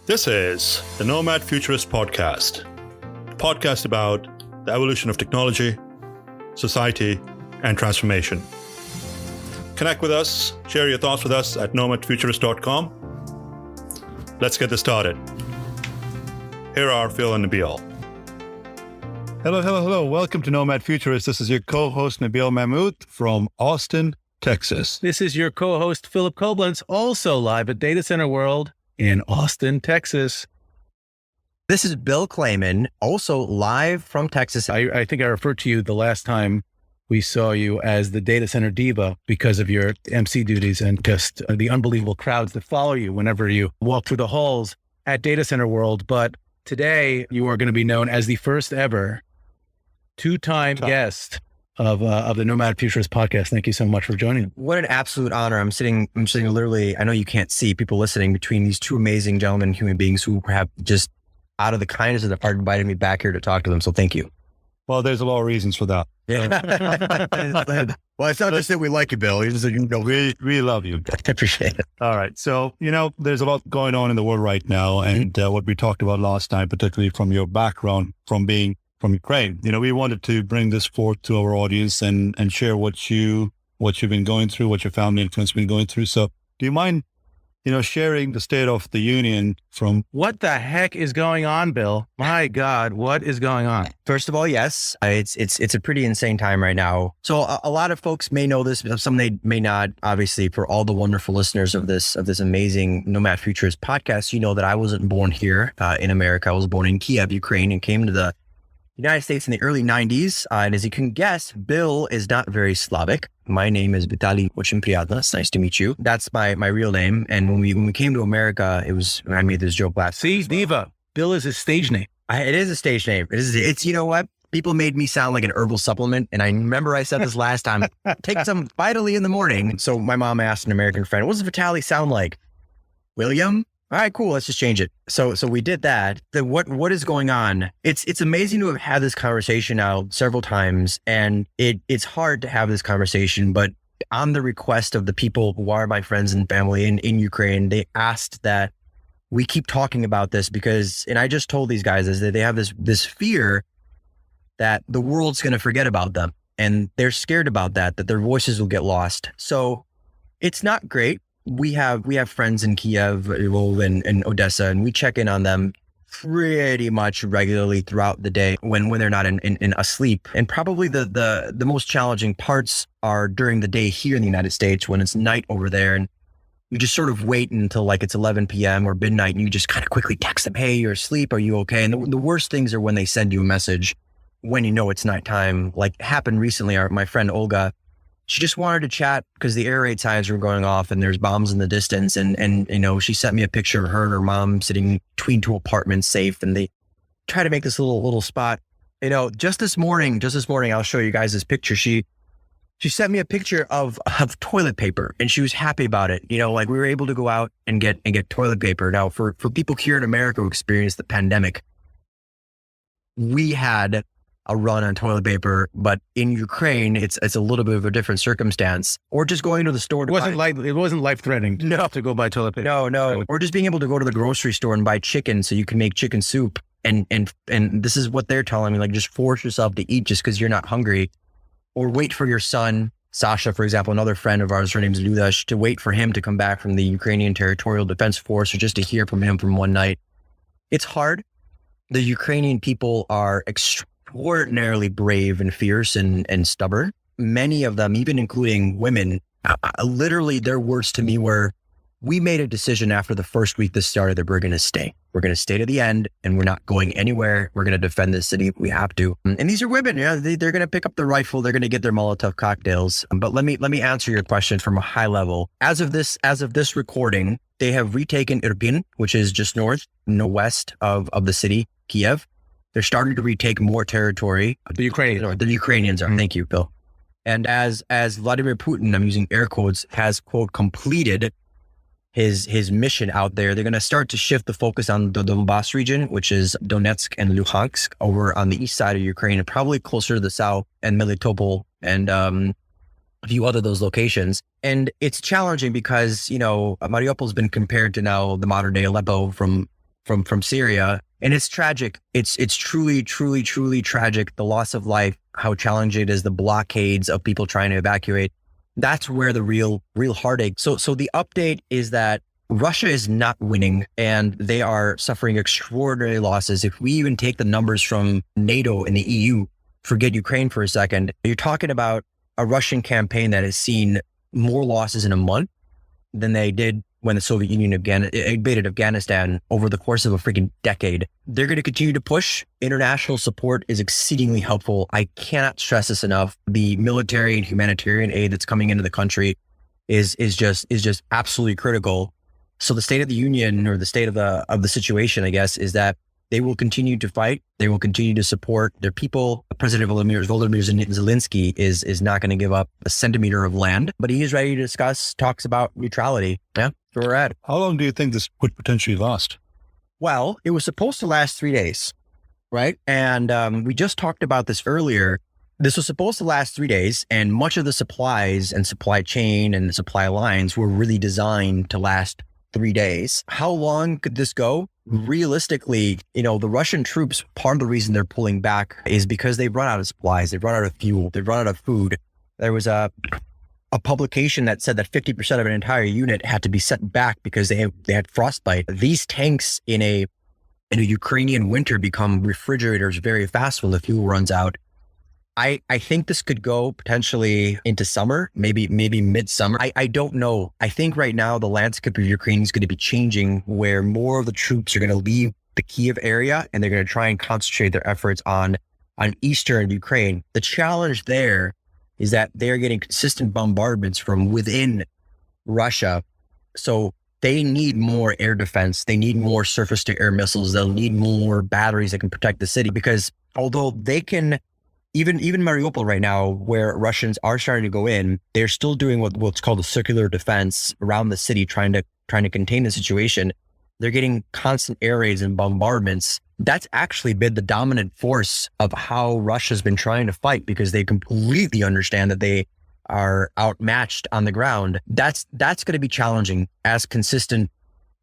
This is the Nomad Futurist podcast, a podcast about the evolution of technology, society, and transformation. Connect with us, share your thoughts with us at nomadfuturist.com. Let's get this started. Here are Phil and Nabeel. Hello. Welcome to Nomad Futurist. This is your co-host, Nabeel Mahmood from Austin, Texas. This is your co-host, Philip Koblence, also live at Data Center World in Austin, Texas. This is Bill Kleyman, also live from Texas. I think I referred to you the last time we saw you as the data center diva because of your MC duties and just the unbelievable crowds that follow you whenever you walk through the halls at Data Center World. But today you are going to be known as the first ever two-time guest of the Nomad Futurist podcast. Thank you so much for joining. What an absolute honor. I'm sitting literally, I know you can't see people listening, between these two amazing gentlemen, human beings who have just out of the kindness of their heart invited me back here to talk to them. So thank you. Well, there's a lot of reasons for that. Yeah. Well, it's not just that we like you, Bill. It's just, We love you. I appreciate it. All right. So, there's a lot going on in the world right now. And what we talked about last time, particularly from your background, from being from Ukraine, we wanted to bring this forth to our audience and share what you've been going through, what your family and friends have been going through. So do you mind, sharing the state of the union from... What the heck is going on, Bill? My God, what is going on? First of all, yes, it's a pretty insane time right now. So a lot of folks may know this, but some they may not. Obviously, for all the wonderful listeners of this amazing Nomad Futurist podcast, you know that I wasn't born here in America. I was born in Kyiv, Ukraine, and came to the United States in the early 90s. And as you can guess, Bill is not very Slavic. My name is Vitaly. Очень приятно. It's nice to meet you. That's my real name. And when we came to America, I made this joke last. See, diva. Bill is his stage name. It is a stage name. It's you know what? People made me sound like an herbal supplement. And I remember I said this last time, take some Vitally in the morning. So my mom asked an American friend, what does Vitaly sound like? William? All right, cool. Let's just change it. So we did that. Then what is going on? It's amazing to have had this conversation now several times, and it's hard to have this conversation. But on the request of the people who are my friends and family in Ukraine, they asked that we keep talking about this because, and I just told these guys is that they have this fear that the world's going to forget about them, and they're scared about that their voices will get lost. So it's not great. We have friends in Kyiv, and Odessa, and we check in on them pretty much regularly throughout the day when they're not in asleep. And probably the most challenging parts are during the day here in the United States when it's night over there, and you just sort of wait until like it's 11 p.m. or midnight, and you just kind of quickly text them, "Hey, you're asleep? Are you okay?" And the worst things are when they send you a message when you know it's nighttime. Like happened recently. My friend Olga, she just wanted to chat because the air raid signs were going off and there's bombs in the distance. And she sent me a picture of her and her mom sitting between two apartments safe. And they try to make this little spot, just this morning, I'll show you guys this picture. She sent me a picture of toilet paper and she was happy about it. Like we were able to go out and get toilet paper. Now for people here in America who experienced the pandemic, we had a run on toilet paper, but in Ukraine, it's a little bit of a different circumstance. Or just going to the store. It wasn't life threatening. No, to go buy toilet paper. No. Or just being able to go to the grocery store and buy chicken so you can make chicken soup. And this is what they're telling me, like just force yourself to eat just because you're not hungry. Or wait for your son, Sasha, for example, another friend of ours, her name's Ludash, to wait for him to come back from the Ukrainian Territorial Defense Force or just to hear from him from one night. It's hard. The Ukrainian people are extraordinarily brave and fierce and stubborn. Many of them, even including women, literally their words to me were, we made a decision after the first week this started that we're going to stay. We're going to stay to the end and we're not going anywhere. We're going to defend this city if we have to. And these are women. They're going to pick up the rifle. They're going to get their Molotov cocktails. But let me answer your question from a high level. As of this recording, they have retaken Irpin, which is just west of the city, Kyiv. They're starting to retake more territory. The Ukrainians are. Thank you, Bill. And as Vladimir Putin, I'm using air quotes, has, quote, completed his mission out there, they're going to start to shift the focus on the Donbass region, which is Donetsk and Luhansk over on the east side of Ukraine, and probably closer to the south, and Melitopol and a few other those locations. And it's challenging because, Mariupol's been compared to now the modern day Aleppo from from Syria. And it's tragic. It's truly, truly, truly tragic. The loss of life, how challenging it is, the blockades of people trying to evacuate. That's where the real heartache. So the update is that Russia is not winning and they are suffering extraordinary losses. If we even take the numbers from NATO and the EU, forget Ukraine for a second, you're talking about a Russian campaign that has seen more losses in a month than they did when the Soviet Union invaded Afghanistan over the course of a freaking decade. They're going to continue to push. International support is exceedingly helpful. I cannot stress this enough. The military and humanitarian aid that's coming into the country is just absolutely critical. So the state of the union, or the state of the situation, I guess, is that they will continue to fight. They will continue to support their people. President Volodymyr Zelensky is not going to give up a centimeter of land, but he is ready to talks about neutrality. Yeah, that's where we're at. How long do you think this could potentially last? Well, it was supposed to last 3 days, right? And we just talked about this earlier. This was supposed to last 3 days, and much of the supplies and supply chain and the supply lines were really designed to last 3 days. How long could this go? Realistically, the Russian troops, part of the reason they're pulling back is because they've run out of supplies, they've run out of fuel, they've run out of food. There was a publication that said that 50% of an entire unit had to be sent back because they had frostbite. These tanks in a Ukrainian winter become refrigerators very fast when the fuel runs out. I think this could go potentially into summer, maybe midsummer. I don't know. I think right now the landscape of Ukraine is going to be changing, where more of the troops are going to leave the Kyiv area and they're going to try and concentrate their efforts on eastern Ukraine. The challenge there is that they're getting consistent bombardments from within Russia. So they need more air defense. They need more surface to air missiles. They'll need more batteries that can protect the city, because although they can, even Mariupol right now, where Russians are starting to go in, they're still doing what's called a circular defense around the city, trying to contain the situation. They're getting constant air raids and bombardments. That's actually been the dominant force of how Russia's been trying to fight, because they completely understand that they are outmatched on the ground. That's going to be challenging as consistent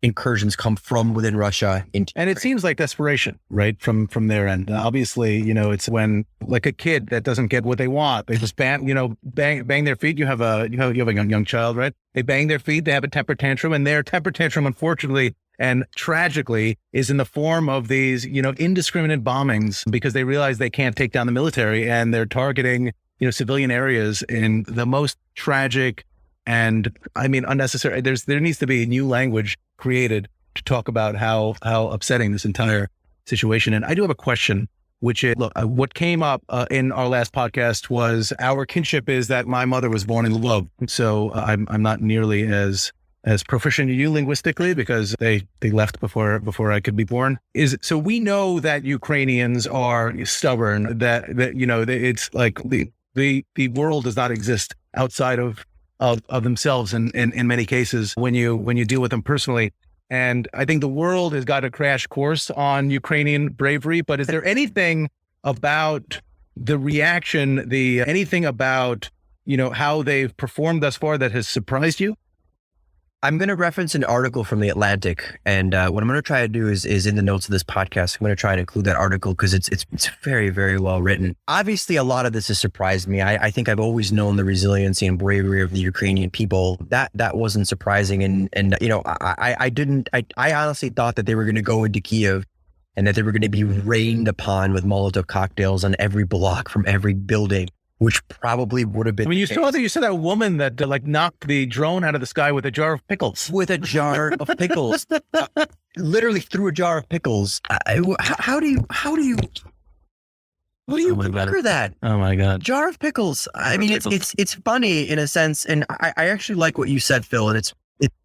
incursions come from within Russia. And it seems like desperation, right? From their end. Obviously, it's when, like a kid that doesn't get what they want, they just bang their feet. You have a young child, right? They bang their feet, they have a temper tantrum, and their temper tantrum, unfortunately and tragically, is in the form of these, indiscriminate bombings, because they realize they can't take down the military, and they're targeting, civilian areas in the most tragic and, unnecessary. There needs to be a new language created to talk about how upsetting this entire situation. And I do have a question, which is, look, what came up in our last podcast was our kinship is that my mother was born in Lvov. So I'm not nearly as proficient as you linguistically, because they left before I could be born. So we know that Ukrainians are stubborn, that it's like the world does not exist outside of themselves in many cases when you deal with them personally. And I think the world has got a crash course on Ukrainian bravery. But is there anything about the reaction, anything about, how they've performed thus far that has surprised you? I'm going to reference an article from The Atlantic. And what I'm going to try to do is in the notes of this podcast, I'm going to try and include that article, because it's very, very well written. Obviously, a lot of this has surprised me. I think I've always known the resiliency and bravery of the Ukrainian people. That wasn't surprising. And I honestly thought that they were going to go into Kyiv and that they were going to be rained upon with Molotov cocktails on every block from every building, which probably would have been. You saw that woman that knocked the drone out of the sky with a jar of pickles. With a jar of pickles, literally threw a jar of pickles. How do you conquer that? Oh my God! Jar of pickles. It's funny in a sense, and I actually like what you said, Phil, and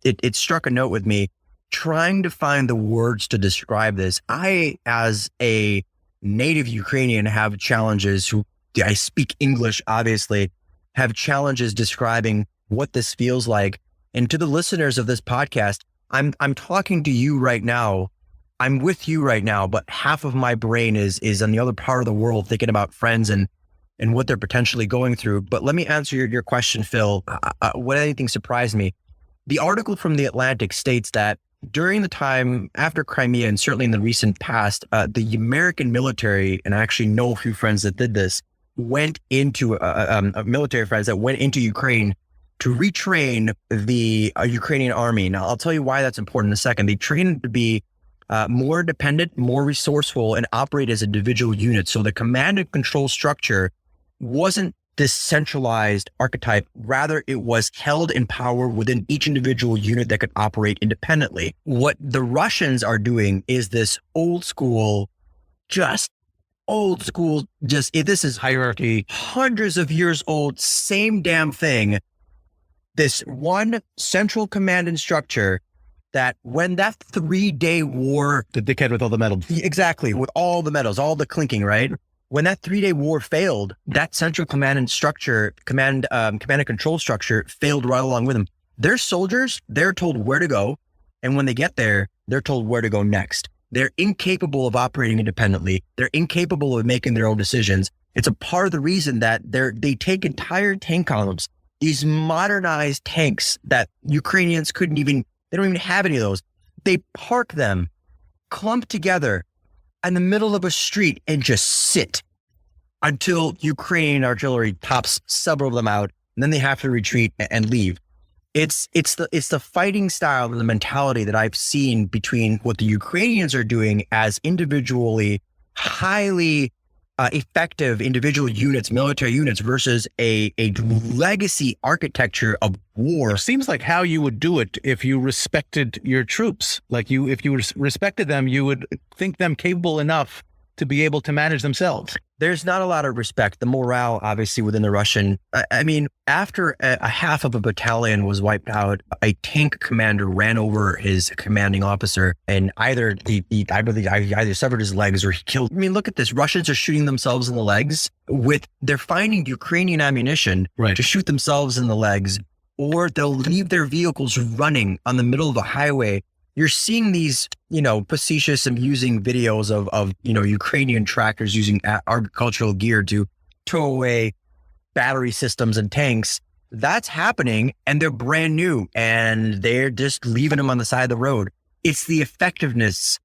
it struck a note with me. Trying to find the words to describe this, I, as a native Ukrainian, have challenges. I speak English, obviously, have challenges describing what this feels like. And to the listeners of this podcast, I'm talking to you right now. I'm with you right now, but half of my brain is on the other part of the world, thinking about friends and what they're potentially going through. But let me answer your question, Phil. What anything surprised me? The article from The Atlantic states that during the time after Crimea, and certainly in the recent past, the American military, and I actually know a few friends that did this, went into military friends that went into Ukraine to retrain the Ukrainian army. Now, I'll tell you why that's important in a second. They trained to be more independent, more resourceful, and operate as individual units. So the command and control structure wasn't this centralized archetype. Rather, it was held in power within each individual unit that could operate independently. What the Russians are doing is this old school, this is Hierarchy. hundreds of years old, same damn thing. This one central command and structure that when that 3-day war, The dickhead with all the medals. exactly, with all the medals, all the clinking, right? When that 3-day war failed, that central command and control structure failed right along with them. Their soldiers, they're told where to go. And when they get there, they're told where to go next. They're incapable of operating independently. They're incapable of making their own decisions. It's a part of the reason that they take entire tank columns, these modernized tanks that Ukrainians they don't even have any of those. They park them clumped together in the middle of a street and just sit until Ukrainian artillery tops several of them out, and then they have to retreat and leave. It's the fighting style and the mentality that I've seen between what the Ukrainians are doing as individually highly effective individual units, military units, versus a legacy architecture of war. It seems like how you would do it if you respected your troops. Like if you respected them, you would think them capable enough to be able to manage themselves. There's not a lot of respect. The morale, obviously, within the Russian, I mean, after a half of a battalion was wiped out, a tank commander ran over his commanding officer, and either either severed his legs or he killed. I mean, look at this. Russians are shooting themselves in the legs they're finding Ukrainian ammunition Right. to shoot themselves in the legs, or they'll leave their vehicles running on the middle of a highway. You're seeing these, facetious, amusing videos of Ukrainian tractors using agricultural gear to tow away battery systems and tanks. That's happening, and they're brand new, and they're just leaving them on the side of the road. It's the effectiveness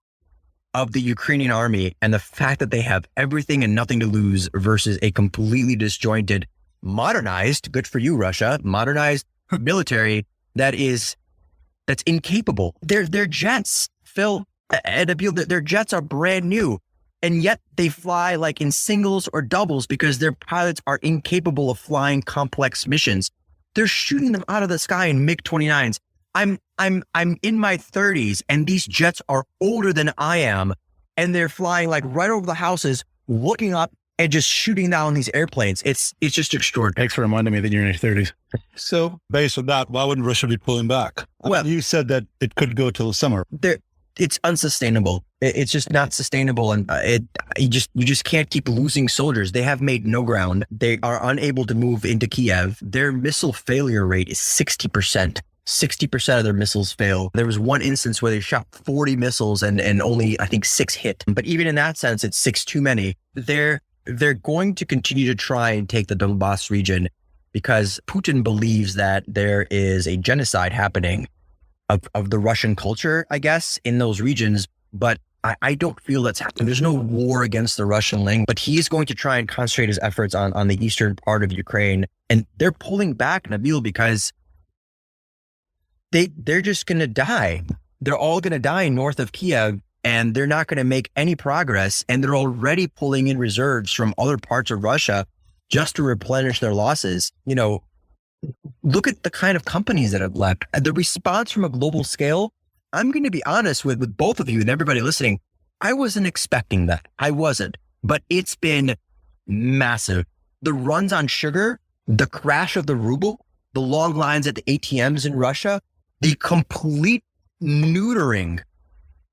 of the Ukrainian army and the fact that they have everything and nothing to lose versus a completely disjointed, modernized, good for you, Russia, modernized military that's incapable. Their jets, Phil and Nabeel, their jets are brand new, and yet they fly like in singles or doubles because their pilots are incapable of flying complex missions. They're shooting them out of the sky in MiG-29s. I'm in my 30s, and these jets are older than I am, and they're flying like right over the houses, looking up and just shooting down these airplanes. It's just extraordinary. Thanks for reminding me that you're in your 30s. So based on that, why wouldn't Russia be pulling back? Well, you said that it could go till summer. It's unsustainable. It's just not sustainable, and you just can't keep losing soldiers. They have made no ground. They are unable to move into Kyiv. Their missile failure rate is 60%. 60% of their missiles fail. There was one instance where they shot 40 missiles and only, I think, 6 hit. But even in that sense, it's 6 too many. They're going to continue to try and take the Donbass region because Putin believes that there is a genocide happening of the Russian culture, I guess, in those regions. But I don't feel that's happening. There's no war against the Russian language, but he is going to try and concentrate his efforts on the eastern part of Ukraine. And they're pulling back, Nabeel, because they're just going to die. They're all going to die north of Kyiv, and they're not going to make any progress. And they're already pulling in reserves from other parts of Russia just to replenish their losses. Look at the kind of companies that have left. The response from a global scale, I'm going to be honest with both of you and everybody listening. I wasn't expecting that. I wasn't, but it's been massive. The runs on sugar, the crash of the ruble, the long lines at the ATMs in Russia, the complete neutering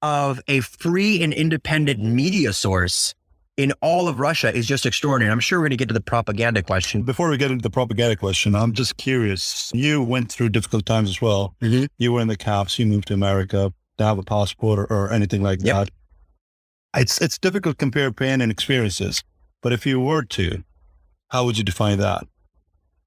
of a free and independent media source in all of Russia is just extraordinary. I'm sure we're going to get to the propaganda question. Before we get into the propaganda question, I'm just curious. You went through difficult times as well. Mm-hmm. You were in the camps, you moved to America, to have a passport or anything like Yep. that. It's difficult to compare pain and experiences, but if you were to, how would you define that?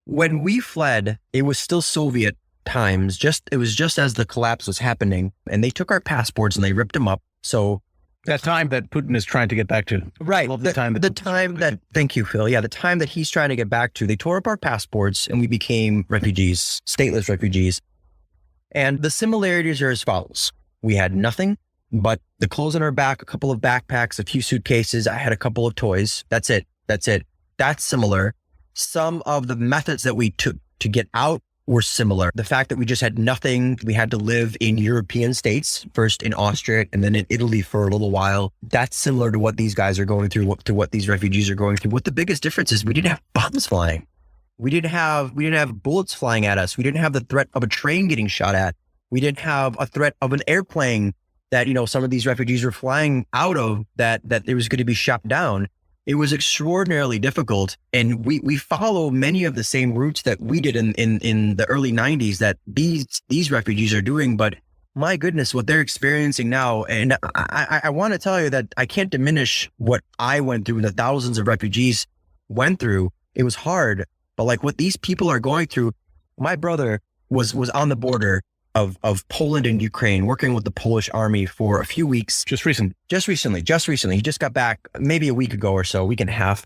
When we fled, it was still Soviet times. It was just as the collapse was happening, and they took our passports and they ripped them up. So that time that Putin is trying to get back to. right, the time that thank you, Phil. Yeah, the time that he's trying to get back to, they tore up our passports and we became refugees, stateless refugees. And the similarities are as follows. We had nothing but the clothes on our back, a couple of backpacks, a few suitcases. I had a couple of toys. That's it. That's similar. Some of the methods that we took to get out were similar. The fact that we just had nothing, we had to live in European states, first in Austria and then in Italy for a little while. That's similar to what these guys are going through, to what these refugees are going through. What the biggest difference is, we didn't have bombs flying. We didn't have bullets flying at us. We didn't have the threat of a train getting shot at. We didn't have a threat of an airplane that, some of these refugees were flying out of, that it was going to be shot down. It was extraordinarily difficult. And we follow many of the same routes that we did in the early 90s that these refugees are doing. But my goodness, what they're experiencing now. And I want to tell you that I can't diminish what I went through, the thousands of refugees went through. It was hard. But like what these people are going through, my brother was on the border of Poland and Ukraine, working with the Polish army for a few weeks. Just recently. He just got back maybe a week ago or so, a week and a half.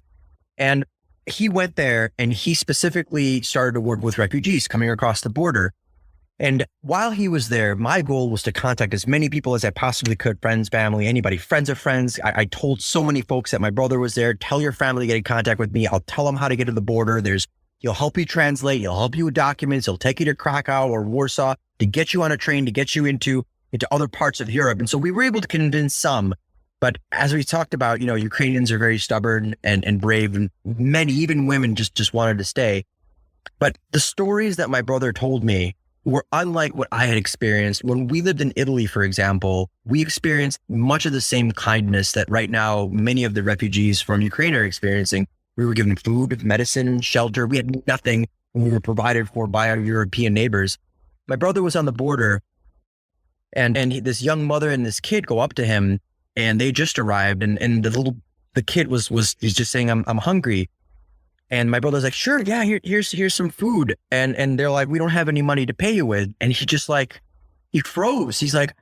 And he went there and he specifically started to work with refugees coming across the border. And while he was there, my goal was to contact as many people as I possibly could, friends, family, anybody, friends of friends. I told so many folks that my brother was there. Tell your family to get in contact with me. I'll tell them how to get to the border. He'll help you translate. He'll help you with documents. He'll take you to Krakow or Warsaw to get you on a train, to get you into other parts of Europe. And so we were able to convince some. But as we talked about, Ukrainians are very stubborn and brave, and many, even women, just wanted to stay. But the stories that my brother told me were unlike what I had experienced. When we lived in Italy, for example, we experienced much of the same kindness that right now many of the refugees from Ukraine are experiencing. We were given food, medicine, shelter. We had nothing, and we were provided for by our European neighbors. My brother was on the border, and this young mother and this kid go up to him, and they just arrived, and the kid he's just saying, I'm hungry. And my brother's like, sure, yeah, here's some food. And they're like, we don't have any money to pay you with. And he froze. He's like,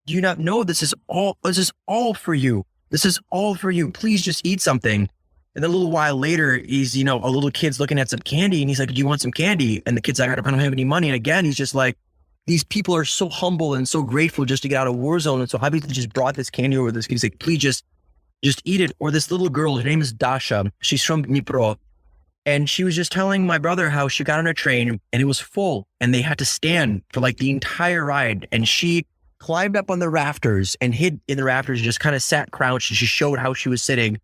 do you not know this is all for you? This is all for you. Please just eat something. And then a little while later, he's, a little kid's looking at some candy and he's like, do you want some candy? And the kid's like, I don't have any money. And again, he's just like, these people are so humble and so grateful just to get out of a war zone. And so happy to just brought this candy over. This kid's like, please just eat it. Or this little girl, her name is Dasha. She's from Dnipro. And she was just telling my brother how she got on a train and it was full and they had to stand for like the entire ride. And she climbed up on the rafters and hid in the rafters and just kind of sat crouched, and she showed how she was sitting.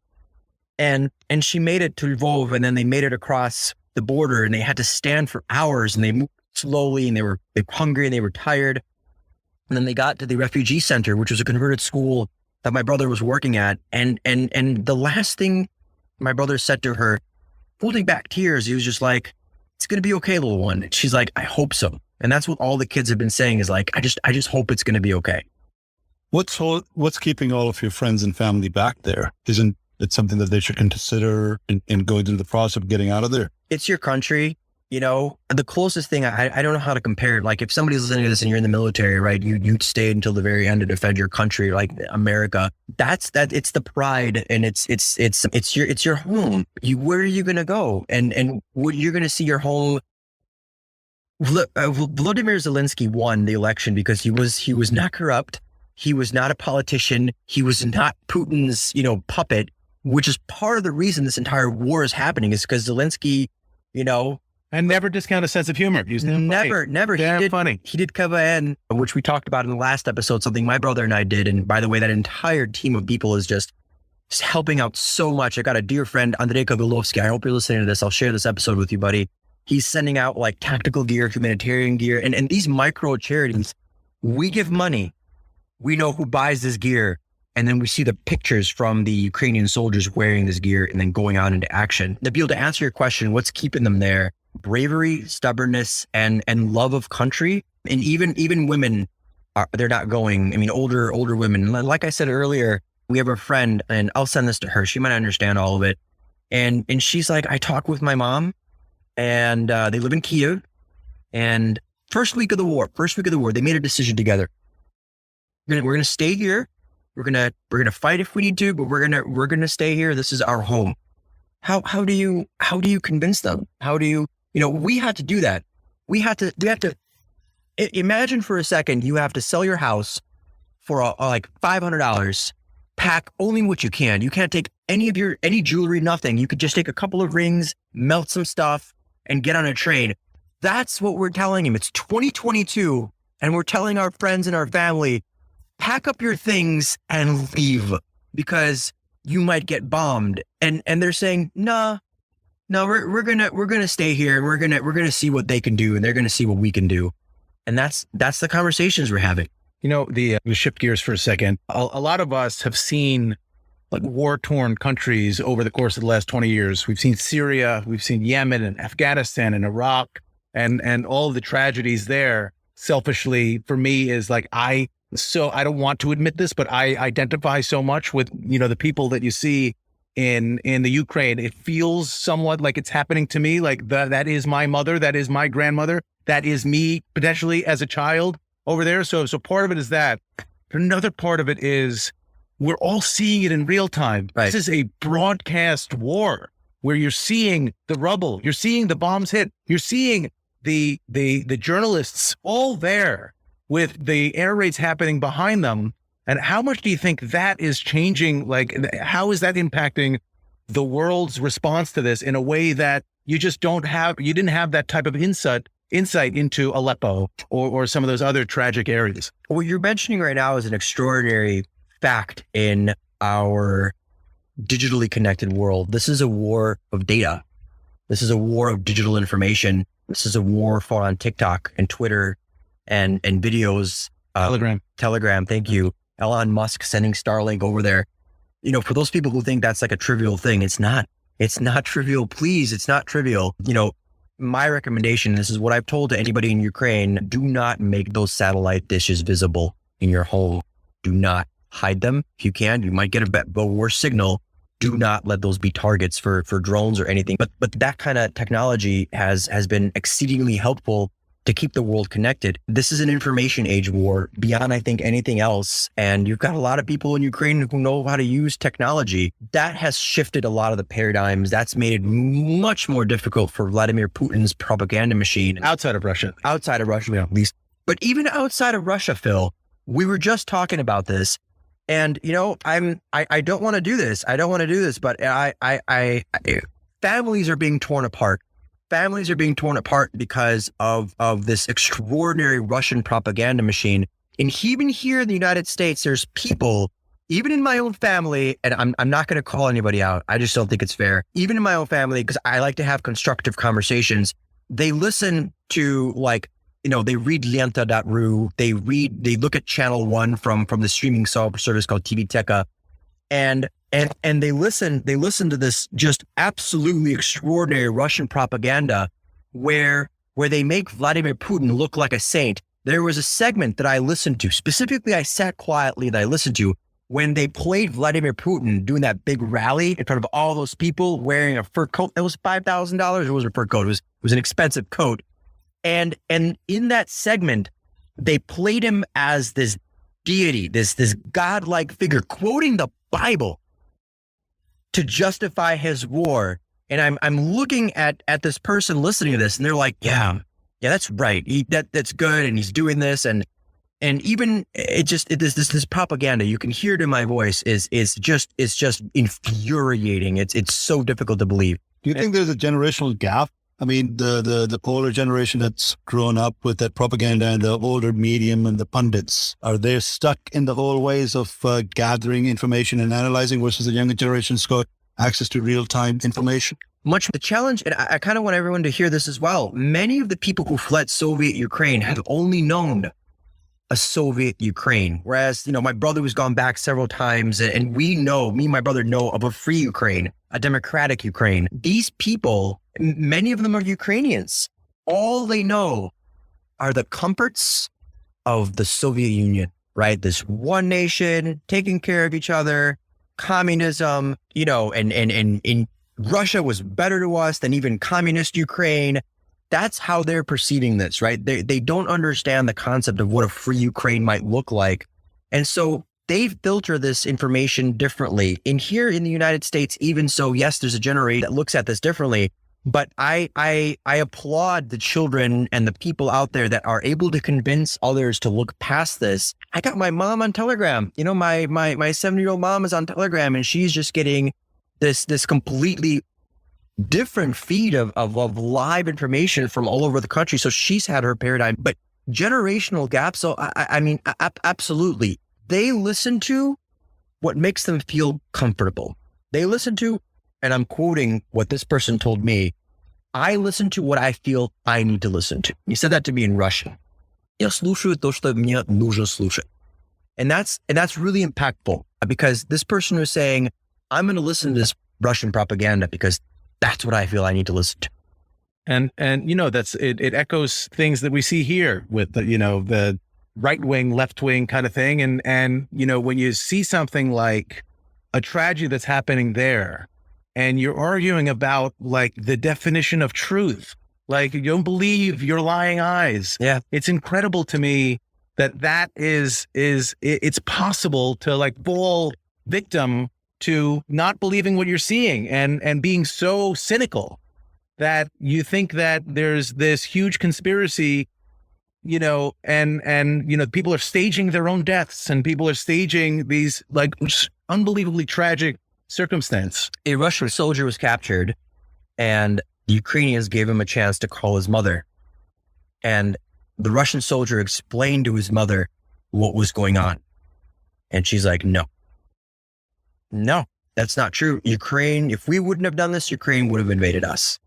And she made it to Lvov, and then they made it across the border, and they had to stand for hours, and they moved slowly, and they were hungry and they were tired. And then they got to the refugee center, which was a converted school that my brother was working at. And the last thing my brother said to her, holding back tears, he was just like, it's going to be okay, little one. And she's like, I hope so. And that's what all the kids have been saying is like, I just hope it's going to be okay. What's keeping all of your friends and family back there? Isn't it's something that they should consider in going through the process of getting out of there? It's your country. The closest thing, I don't know how to compare it. Like if somebody's listening to this and you're in the military, right? You'd stay until the very end to defend your country, like America. It's the pride, and it's your home. Where are you going to go? And you're going to see your home. Volodymyr Zelensky won the election because he was not corrupt. He was not a politician. He was not Putin's, puppet, which is part of the reason this entire war is happening, is because Zelensky, and never discount a sense of humor. Never. Damn funny. He did KVN, which we talked about in the last episode, something my brother and I did. And by the way, that entire team of people is just helping out so much. I got a dear friend, Andrei Kobylovsky. I hope you're listening to this. I'll share this episode with you, buddy. He's sending out like tactical gear, humanitarian gear, and these micro charities. We give money. We know who buys this gear. And then we see the pictures from the Ukrainian soldiers wearing this gear and then going out into action. Nabeel, to answer your question, what's keeping them there? Bravery, stubbornness, and love of country. And even women, they're not going. I mean, older women. Like I said earlier, we have a friend, and I'll send this to her. She might not understand all of it. And she's like, I talk with my mom, and they live in Kyiv, and First week of the war, they made a decision together. We're gonna stay here. We're gonna fight if we need to, but we're gonna stay here. This is our home. How do you convince them? How do you we had to do that. We have to imagine for a second, you have to sell your house for like $500, pack only what you can. You can't take any jewelry, nothing. You could just take a couple of rings, melt some stuff, and get on a train. That's what we're telling him. It's 2022, and we're telling our friends and our family, pack up your things and leave because you might get bombed. And they're saying, no, we're gonna stay here, and we're gonna see what they can do, and they're gonna see what we can do. And that's the conversations we're having. To shift gears for a second, a lot of us have seen like war-torn countries over the course of the last 20 years. We've seen Syria, we've seen Yemen and Afghanistan and Iraq and all of the tragedies there. Selfishly, for me, is like, I don't want to admit this, but I identify so much with, the people that you see in the Ukraine. It feels somewhat like it's happening to me. Like that is my mother, that is my grandmother, that is me potentially as a child over there. So part of it is that. Another part of it is we're all seeing it in real time. Right. This is a broadcast war where you're seeing the rubble, you're seeing the bombs hit, you're seeing the journalists all there with the air raids happening behind them. And how much do you think that is changing? Like, how is that impacting the world's response to this in a way that you didn't have that type of insight into Aleppo or some of those other tragic areas? What you're mentioning right now is an extraordinary fact in our digitally connected world. This is a war of data. This is a war of digital information. This is a war fought on TikTok and Twitter and videos. Telegram. Thank you. Elon Musk sending Starlink over there. For those people who think that's like a trivial thing, it's not. It's not trivial. Please, it's not trivial. My recommendation, this is what I've told to anybody in Ukraine, do not make those satellite dishes visible in your home. Do not hide them. If you can, you might get a worse signal. Do not let those be targets for drones or anything. But that kind of technology has been exceedingly helpful to keep the world connected. This is an information age war beyond, I think, anything else. And you've got a lot of people in Ukraine who know how to use technology. That has shifted a lot of the paradigms. That's made it much more difficult for Vladimir Putin's propaganda machine. Outside of Russia, at least. But even outside of Russia, Phil, we were just talking about this. And, I don't want to do this. But families are being torn apart. Families are being torn apart because of this extraordinary Russian propaganda machine. And even here in the United States, there's people, even in my own family, and I'm not going to call anybody out. I just don't think it's fair. Even in my own family, because I like to have constructive conversations, they listen to they read Lenta.ru, they look at Channel 1 from the streaming service called TV Teka, and they listen to this just absolutely extraordinary Russian propaganda where they make Vladimir Putin look like a saint. There was a segment that I listened to, specifically I sat quietly that I listened to, when they played Vladimir Putin doing that big rally in front of all those people wearing a fur coat that was $5,000. It wasn't a fur coat, it was an expensive coat. And in that segment, they played him as this deity, this godlike figure, quoting the Bible to justify his war. And I'm looking at this person listening to this, and they're like, yeah, that's right. That's good. And he's doing this. And even this propaganda, you can hear it in my voice, is just infuriating. It's so difficult to believe. Do you think there's a generational gap? I mean, the older generation that's grown up with that propaganda and the older medium and the pundits, are they stuck in the old ways of gathering information and analyzing versus the younger generation's got access to real-time information? Much the challenge, and I kind of want everyone to hear this as well. Many of the people who fled Soviet Ukraine have only known a Soviet Ukraine. Whereas, my brother has gone back several times, and me and my brother know of a free Ukraine, a democratic Ukraine. These people, many of them are Ukrainians. All they know are the comforts of the Soviet Union, right? This one nation, taking care of each other, communism, and Russia was better to us than even communist Ukraine. that's how they're perceiving this, right? They don't understand the concept of what a free Ukraine might look like. And so they filter this information differently. And here in the United States, even so, yes, there's a generation that looks at this differently, but I applaud the children and the people out there that are able to convince others to look past this. I got my mom on Telegram. You know, my 7-year-old mom is on Telegram, and she's just getting this completely different feed of live information from all over the country. So she's had her paradigm, but generational gaps. So I mean, absolutely. They listen to what makes them feel comfortable. They listen to, and I'm quoting what this person told me, I listen to what I feel I need to listen to. He said that to me in Russian. Я слушаю то, что мне нужно слушать. And that's really impactful, because this person was saying, I'm going to listen to this Russian propaganda because that's what I feel I need to listen to. And you know, it echoes things that we see here with the right wing, left wing kind of thing. And you know, when you see something like a tragedy that's happening there, and you're arguing about like the definition of truth, like you don't believe your lying eyes. Yeah, it's incredible to me that it's possible to like fall victim to not believing what you're seeing and being so cynical that you think that there's this huge conspiracy, you know, and you know, people are staging their own deaths, and people are staging these like unbelievably tragic circumstance. A Russian soldier was captured, and the Ukrainians gave him a chance to call his mother. And the Russian soldier explained to his mother what was going on. And she's like, no, that's not true. Ukraine, if we wouldn't have done this, Ukraine would have invaded us.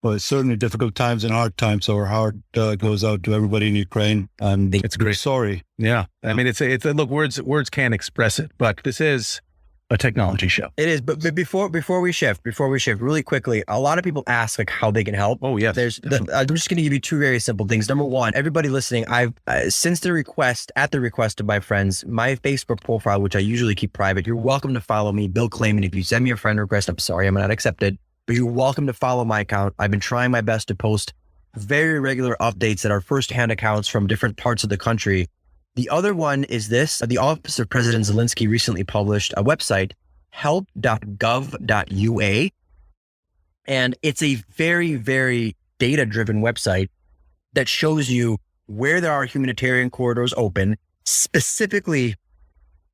Well, it's certainly difficult times and hard times. So our heart goes out to everybody in Ukraine. And it's great. Sorry. Yeah. I mean, it's look, words can't express it, but this is a technology show. It is. But before we shift really quickly, a lot of people ask like how they can help. Oh, yes. I'm just going to give you two very simple things. Number one, everybody listening, I've since the request of my friends, my Facebook profile, which I usually keep private, you're welcome to follow me, Bill Kleyman. If you send me a friend request, I'm sorry, I'm not accepted, but you're welcome to follow my account. I've been trying my best to post very regular updates that are firsthand accounts from different parts of the country. The other one is this. The Office of President Zelensky recently published a website, help.gov.ua. And it's a very, very data-driven website that shows you where there are humanitarian corridors open, specifically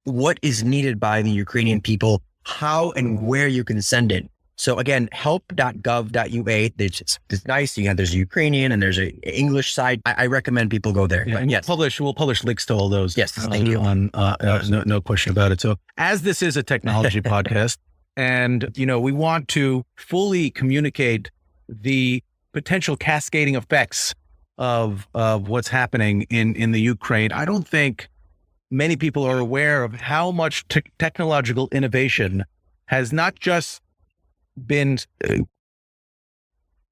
what is needed by the Ukrainian people, how and where you can send it. So again, help.gov.ua. It's nice. There's a Ukrainian and there's an English side. I recommend people go there. Yeah, and yes. We'll publish links to all those. Yes, thank you. No question about it. So as this is a technology podcast, and you know, we want to fully communicate the potential cascading effects of what's happening in the Ukraine, I don't think many people are aware of how much technological innovation has not just been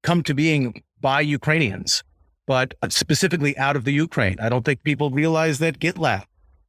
come to being by Ukrainians, but specifically out of the Ukraine. I don't think people realize that GitLab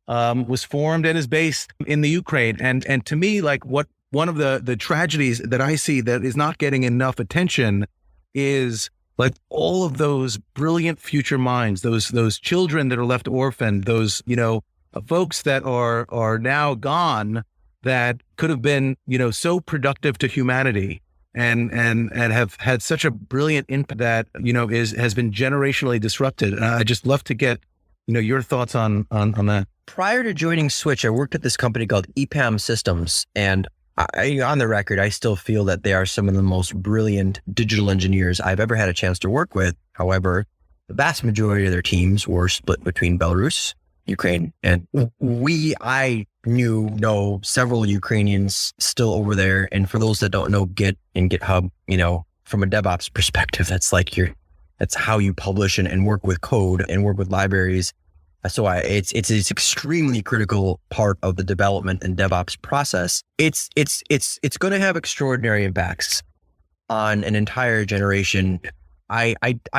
was formed and is based in the Ukraine. And to me, like one of the tragedies that I see that is not getting enough attention is like all of those brilliant future minds, those children that are left orphaned, those, you know, folks that are now gone, that could have been, you know, so productive to humanity and have had such a brilliant impact that, you know, has been generationally disrupted. And I just love to get, you know, your thoughts on that. Prior to joining Switch, I worked at this company called EPAM Systems. And on the record, I still feel that they are some of the most brilliant digital engineers I've ever had a chance to work with. However, the vast majority of their teams were split between Belarus, Ukraine, and I know several Ukrainians still over there. And for those that don't know Git and GitHub, you know, from a DevOps perspective, that's how you publish and work with code and work with libraries. So it's extremely critical part of the development and DevOps process. It's going to have extraordinary impacts on an entire generation. I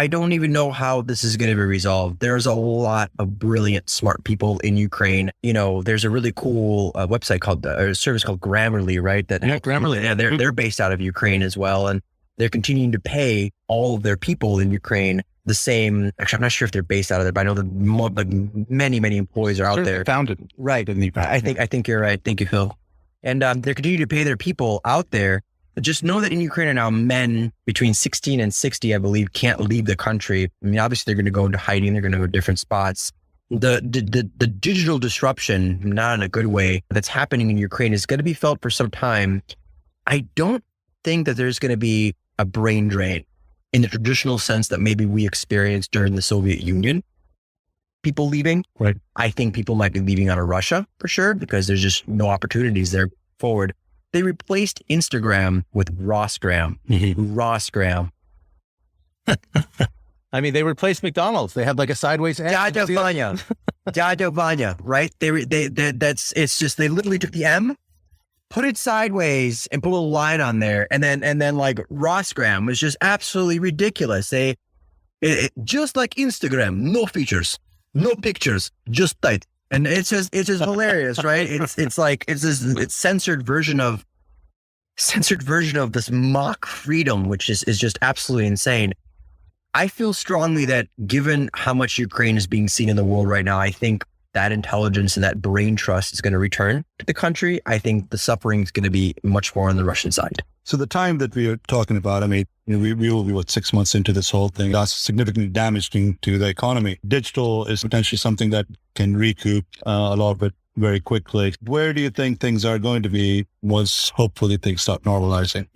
don't even know how this is going to be resolved. There's a lot of brilliant, smart people in Ukraine. You know, there's a really cool website called, or a service called Grammarly, right? Grammarly. Yeah, they're based out of Ukraine as well. And they're continuing to pay all of their people in Ukraine the same. Actually, I'm not sure if they're based out of there, but I know that many employees are out there. Founded. Right. I think you're right. Thank you, Phil. And they're continuing to pay their people out there. Just know that in Ukraine are now men between 16 and 60, I believe, can't leave the country. I mean, obviously they're going to go into hiding. They're going to go to different spots. The digital disruption, not in a good way, that's happening in Ukraine is going to be felt for some time. I don't think that there's going to be a brain drain in the traditional sense that maybe we experienced during the Soviet Union. People leaving. Right. I think people might be leaving out of Russia for sure, because there's just no opportunities there forward. They replaced Instagram with Rossgram. Rossgram. I mean, they replaced McDonald's. They have like a sideways ad. Dada Vanya, right? They literally took the M, put it sideways, and put a little line on there, and then like Rossgram was just absolutely ridiculous. It just like Instagram, no features, no pictures, just tight. And it's just hilarious, right? It's censored version of this mock freedom, which is just absolutely insane. I feel strongly that given how much Ukraine is being seen in the world right now, I think that intelligence and that brain trust is going to return to the country. I think the suffering is going to be much more on the Russian side. So the time that we are talking about, I mean, we will be 6 months into this whole thing. That's significantly damaging to the economy. Digital is potentially something that can recoup a lot of it very quickly. Where do you think things are going to be once hopefully things start normalizing?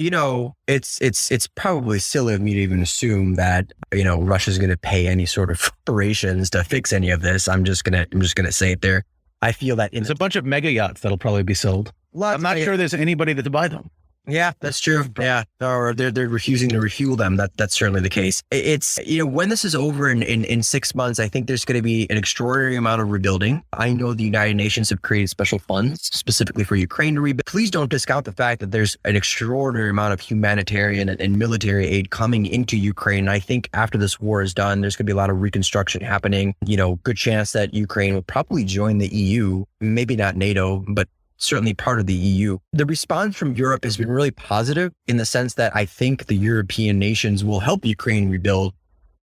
It's probably silly of me to even assume that, Russia's going to pay any sort of reparations to fix any of this. I'm just going to say it there. I feel that there's a bunch of mega yachts that'll probably be sold. I'm not sure there's anybody to buy them. Yeah, that's true. Yeah. Or they're refusing to refuel them. That's certainly the case. It's, when this is over in 6 months, I think there's going to be an extraordinary amount of rebuilding. I know the United Nations have created special funds specifically for Ukraine to rebuild. Please don't discount the fact that there's an extraordinary amount of humanitarian and military aid coming into Ukraine. And I think after this war is done, there's going to be a lot of reconstruction happening. Good chance that Ukraine will probably join the EU, maybe not NATO, but certainly part of the EU. The response from Europe has been really positive in the sense that I think the European nations will help Ukraine rebuild.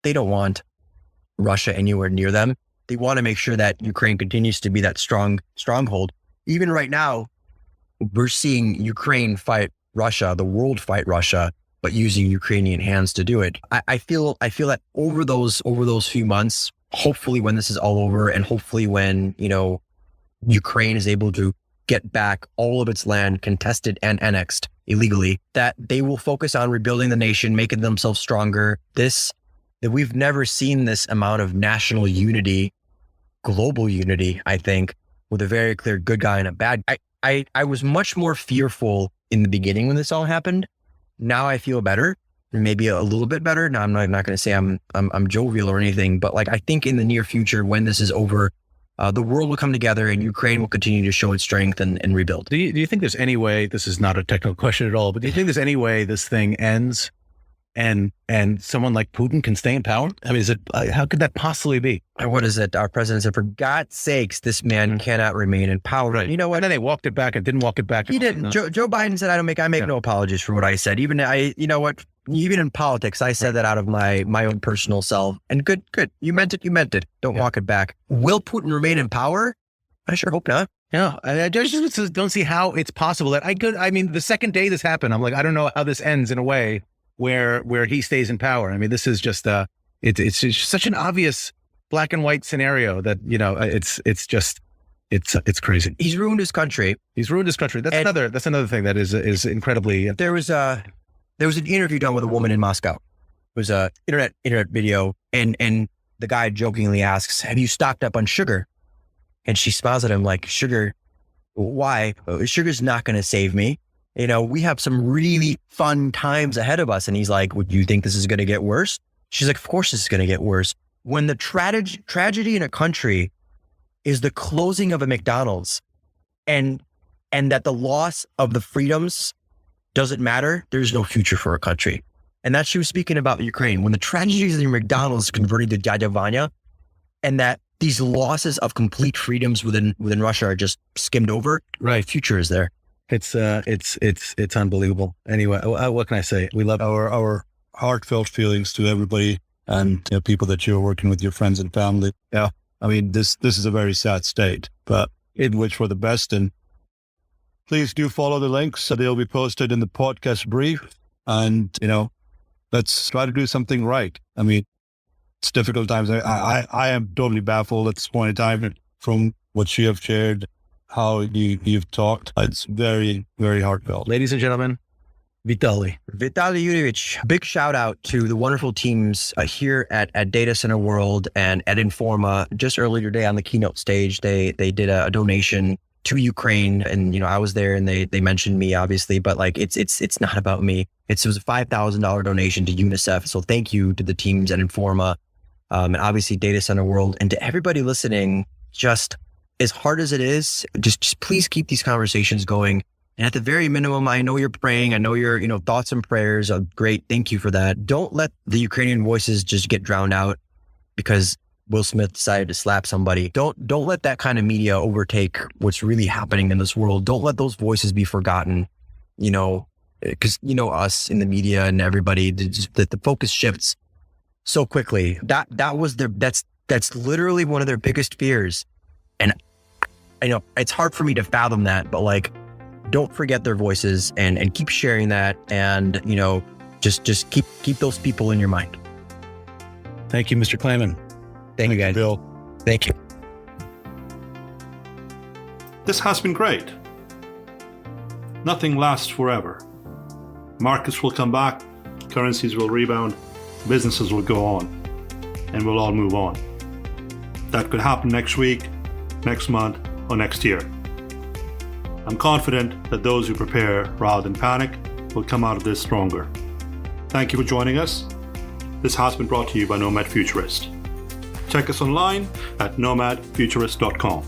They don't want Russia anywhere near them. They want to make sure that Ukraine continues to be that stronghold. Even right now, we're seeing Ukraine fight Russia, the world fight Russia, but using Ukrainian hands to do it. I feel that over those few months, hopefully when this is all over, and hopefully when, Ukraine is able to get back all of its land contested and annexed illegally, that they will focus on rebuilding the nation, making themselves stronger. That we've never seen this amount of national unity, global unity, I think, with a very clear good guy and a bad guy. I was much more fearful in the beginning when this all happened. Now I feel better, maybe a little bit better. Now I'm not going to say I'm jovial or anything, but like I think in the near future, when this is over, the world will come together and Ukraine will continue to show its strength and rebuild. Do you think there's any way, this is not a technical question at all, but do you think there's any way this thing ends and someone like Putin can stay in power? I mean, how could that possibly be? What is it? Our president said, for God's sakes, this man cannot remain in power. Right. You know what? And then they walked it back and didn't walk it back. He didn't. No. Joe Biden said, I make no apologies for what I said. Even in politics, I said that out of my own personal self. And good. You meant it. Don't walk it back. Will Putin remain in power? I sure hope not. Yeah, I just don't see how it's possible that the second day this happened, I'm like, I don't know how this ends in a way where he stays in power. I mean, this is just it's just such an obvious black and white scenario that it's crazy. He's ruined his country. That's another thing that is incredibly. There was an interview done with a woman in Moscow. It was a internet video, and the guy jokingly asks, "Have you stocked up on sugar?" And she smiles at him like, "Sugar? Why? Sugar's not going to save me. We have some really fun times ahead of us." And he's like, "Would you think this is going to get worse?" She's like, "Of course this is going to get worse." When the tragedy in a country is the closing of a McDonald's and that the loss of the freedoms doesn't matter, there's no future for a country. And that she was speaking about Ukraine. When the tragedies in McDonald's converted to Dada Vanya, and that these losses of complete freedoms within Russia are just skimmed over, right? Future is there. It's unbelievable. Anyway, what can I say? We love Our heartfelt feelings to everybody and people that you're working with, your friends and family. Yeah, I mean, this is a very sad state, but in which for the best. And please do follow the links. They'll be posted in the podcast brief. And, let's try to do something right. I mean, it's difficult times. I am totally baffled at this point in time from what you have shared, how you've talked. It's very, very heartfelt. Ladies and gentlemen, Vitaly Yurievich, big shout out to the wonderful teams here at Data Center World and at Informa. Just earlier today on the keynote stage, they did a donation to Ukraine, and I was there, and they mentioned me obviously, but like it's not about me. It was a $5,000 donation to UNICEF. So thank you to the teams at Informa, and obviously Data Center World, and to everybody listening. Just as hard as it is, just please keep these conversations going. And at the very minimum, I know you're praying. I know your, thoughts and prayers are great. Thank you for that. Don't let the Ukrainian voices just get drowned out because Will Smith decided to slap somebody. Don't let that kind of media overtake what's really happening in this world. Don't let those voices be forgotten, because, us in the media and everybody, the focus shifts so quickly. That's literally one of their biggest fears. And I know it's hard for me to fathom that, but like, don't forget their voices and keep sharing that. And, just keep those people in your mind. Thank you, Mr. Kleyman. Thank you, guys. Bill. Thank you. This has been great. Nothing lasts forever. Markets will come back, currencies will rebound, businesses will go on, and we'll all move on. That could happen next week, next month, or next year. I'm confident that those who prepare rather than panic will come out of this stronger. Thank you for joining us. This has been brought to you by Nomad Futurist. Check us online at nomadfuturist.com.